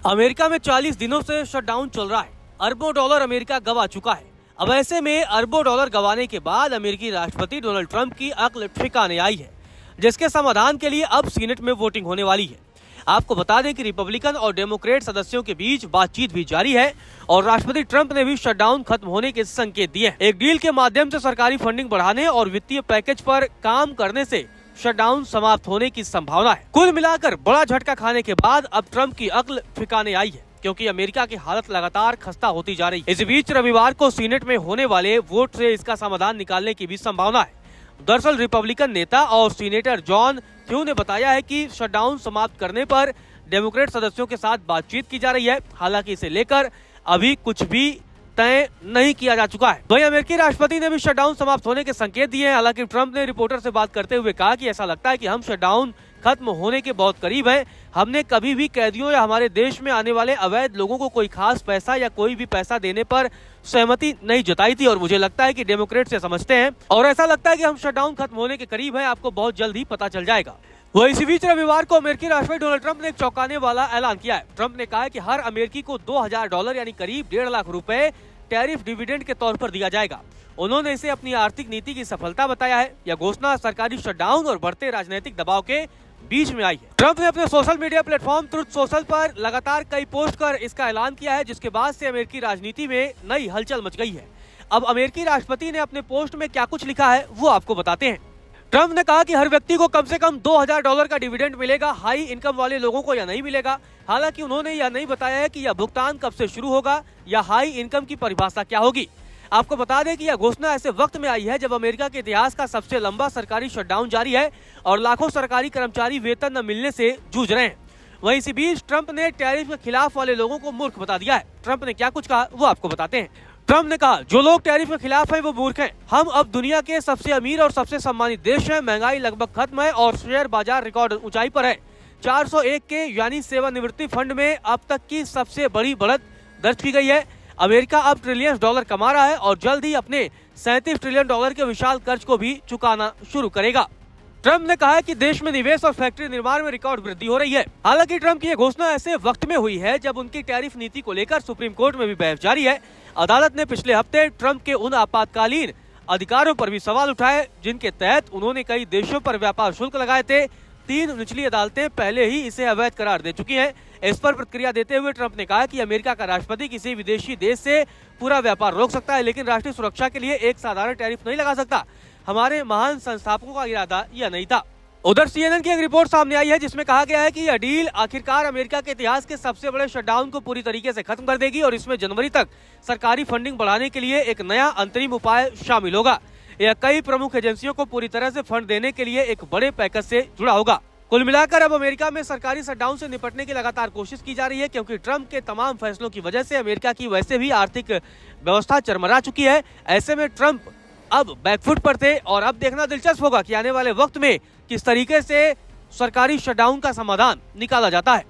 America में 40 दिनों से शटडाउन चल रहा है। अरबों डॉलर अमेरिका गंवा चुका है। अब ऐसे में अरबों डॉलर गंवाने के बाद अमेरिकी राष्ट्रपति डोनाल्ड ट्रंप की अक्ल ठिकाने आई है, जिसके समाधान के लिए अब सीनेट में वोटिंग होने वाली है। आपको बता दें कि रिपब्लिकन और डेमोक्रेट सदस्यों के बीच बातचीत भी जारी है और राष्ट्रपति ट्रंप ने भी शटडाउन खत्म होने के संकेत दिए हैं। एक डील के माध्यम से सरकारी फंडिंग बढ़ाने और वित्तीय पैकेज पर काम करने से शटडाउन समाप्त होने की संभावना है। कुल मिलाकर बड़ा झटका खाने के बाद अब ट्रंप की अक्ल ठिकाने आई है, क्योंकि अमेरिका की हालत लगातार खस्ता होती जा रही है। इस बीच रविवार को सीनेट में होने वाले वोट से इसका समाधान निकालने की भी संभावना है। दरअसल रिपब्लिकन नेता और सीनेटर जॉन थ्यू ने बताया है कि शटडाउन समाप्त करने पर डेमोक्रेट सदस्यों के साथ बातचीत की जा रही है। हालांकि इसे लेकर अभी कुछ भी तय नहीं किया जा चुका है। वहीं अमेरिकी राष्ट्रपति ने भी शटडाउन समाप्त होने के संकेत दिए हैं। हालांकि ट्रंप ने रिपोर्टर से बात करते हुए कहा कि ऐसा लगता है कि हम शटडाउन खत्म होने के बहुत करीब हैं। हमने कभी भी कैदियों या हमारे देश में आने वाले अवैध लोगों को कोई खास पैसा या कोई भी पैसा देने पर सहमति नहीं जताई थी और मुझे लगता है कि डेमोक्रेट से समझते हैं और ऐसा लगता है कि हम शटडाउन खत्म होने के करीब हैं। आपको बहुत जल्द ही पता चल जाएगा। वह इसी बीच रविवार को अमेरिकी राष्ट्रपति डोनाल्ड ट्रंप ने एक चौंकाने वाला ऐलान किया है। ट्रंप ने कहा है कि हर अमेरिकी को $2000 यानी करीब 1.5 लाख रुपए टैरिफ डिविडेंड के तौर पर दिया जाएगा। उन्होंने इसे अपनी आर्थिक नीति की सफलता बताया है। यह घोषणा सरकारी शटडाउन और बढ़ते राजनीतिक दबाव के बीच में आई है। ट्रंप ने अपने social media platform truth social पर लगातार कई पोस्ट कर इसका ऐलान किया है, जिसके बाद से अमेरिकी राजनीति में नई हलचल मच गई है। अब अमेरिकी राष्ट्रपति ने अपने पोस्ट में क्या कुछ लिखा है वो आपको बताते हैं। ट्रंप ने कहा कि हर व्यक्ति को कम से कम $2000 का डिविडेंड मिलेगा। हाई इनकम वाले लोगों को यह नहीं मिलेगा। हालांकि उन्होंने यह नहीं बताया है कि यह भुगतान कब से शुरू होगा या हाई इनकम की परिभाषा क्या होगी। आपको बता दें कि यह घोषणा ऐसे वक्त में आई है जब अमेरिका के इतिहास का सबसे लंबा सरकारी शटडाउन जारी है और लाखों सरकारी कर्मचारी वेतन न मिलने से जूझ रहे हैं। वहीं इसी बीच ट्रंप ने टैरिफ के खिलाफ वाले लोगों को मूर्ख बता दिया है। ट्रंप ने क्या कुछ कहा वो आपको बताते हैं। ट्रंप ने कहा, जो लोग टैरिफ के खिलाफ हैं वो मूर्ख हैं। हम अब दुनिया के सबसे अमीर और सबसे सम्मानित देश हैं। महंगाई लगभग खत्म है और शेयर बाजार रिकॉर्ड ऊंचाई पर है। 401 के यानी सेवानिवृत्ति फंड में अब तक की सबसे बड़ी बढ़त दर्ज की गई है। अमेरिका अब ट्रिलियन डॉलर कमा रहा है और जल्द ही अपने $37 ट्रिलियन के विशाल कर्ज को भी चुकाना शुरू करेगा। ट्रंप ने कहा है कि देश में निवेश और फैक्ट्री निर्माण में रिकॉर्ड वृद्धि हो रही है। हालांकि ट्रंप की यह घोषणा ऐसे वक्त में हुई है जब उनकी टैरिफ नीति को लेकर सुप्रीम कोर्ट में भी बहस जारी है। अदालत ने पिछले हफ्ते ट्रंप के उन आपातकालीन अधिकारों पर भी सवाल उठाए जिनके तहत उन्होंने कई देशों पर व्यापार शुल्क लगाए थे। 3 निचली अदालतें पहले ही इसे अवैध करार दे चुकी हैं। इस पर प्रतिक्रिया देते हुए ट्रंप ने कहा कि अमेरिका का राष्ट्रपति किसी विदेशी देश से पूरा व्यापार रोक सकता है, लेकिन राष्ट्रीय सुरक्षा के लिए एक साधारण टैरिफ नहीं लगा सकता। हमारे महान संस्थापकों का इरादा यह नहीं था। उधर CNN की एक रिपोर्ट सामने आई है जिसमें कहा गया है कि यह डील आखिरकार अमेरिका के इतिहास के सबसे बड़े शटडाउन को पूरी तरीके से खत्म कर देगी और इसमें जनवरी तक सरकारी फंडिंग बढ़ाने के लिए एक नया अंतरिम उपाय शामिल होगा। यह कई प्रमुख एजेंसियों को पूरी तरह से फंड देने के लिए एक बड़े पैकेज से जुड़ा होगा। कुल मिलाकर अब अमेरिका में सरकारी शटडाउन से निपटने की लगातार कोशिश की जा रही है, क्योंकि ट्रंप के तमाम फैसलों की वजह से अमेरिका की वैसे भी आर्थिक व्यवस्था चरमरा चुकी है। ऐसे में ट्रंप अब बैकफुट पर थे और अब देखना दिलचस्प होगा कि आने वाले वक्त में किस तरीके से सरकारी शटडाउन का समाधान निकाला जाता है।